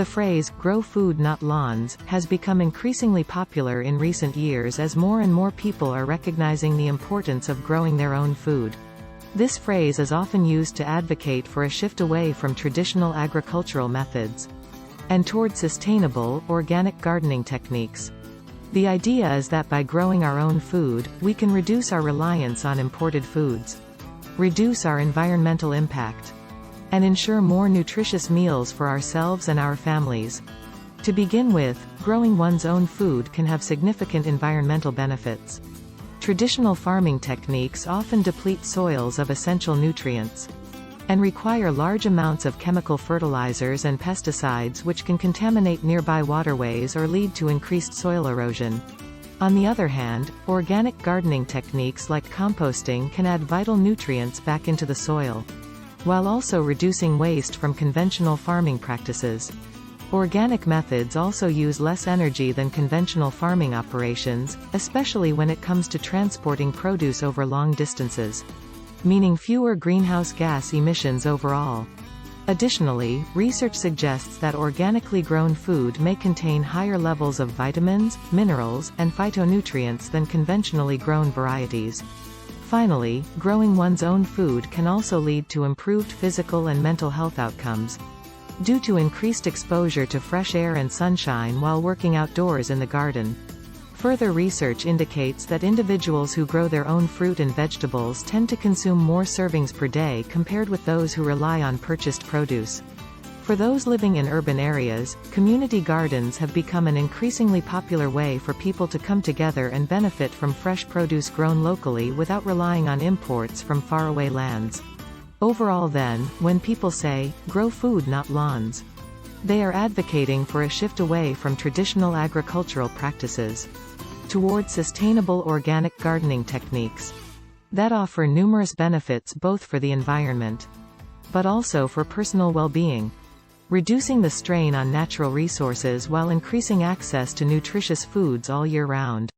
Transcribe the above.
The phrase, "grow food not lawns," has become increasingly popular in recent years as more and more people are recognizing the importance of growing their own food. This phrase is often used to advocate for a shift away from traditional agricultural methods and toward sustainable, organic gardening techniques. The idea is that by growing our own food, we can reduce our reliance on imported foods, reduce our environmental impact, and ensure more nutritious meals for ourselves and our families. To begin with, growing one's own food can have significant environmental benefits. Traditional farming techniques often deplete soils of essential nutrients and require large amounts of chemical fertilizers and pesticides, which can contaminate nearby waterways or lead to increased soil erosion. On the other hand, organic gardening techniques like composting can add vital nutrients back into the soil, while also reducing waste from conventional farming practices. Organic methods also use less energy than conventional farming operations, especially when it comes to transporting produce over long distances, meaning fewer greenhouse gas emissions overall. Additionally, research suggests that organically grown food may contain higher levels of vitamins, minerals, and phytonutrients than conventionally grown varieties. Finally, growing one's own food can also lead to improved physical and mental health outcomes, due to increased exposure to fresh air and sunshine while working outdoors in the garden. Further research indicates that individuals who grow their own fruit and vegetables tend to consume more servings per day compared with those who rely on purchased produce. For those living in urban areas, community gardens have become an increasingly popular way for people to come together and benefit from fresh produce grown locally without relying on imports from faraway lands. Overall then, when people say, "grow food not lawns," they are advocating for a shift away from traditional agricultural practices toward sustainable organic gardening techniques that offer numerous benefits both for the environment but also for personal well-being, reducing the strain on natural resources while increasing access to nutritious foods all year round.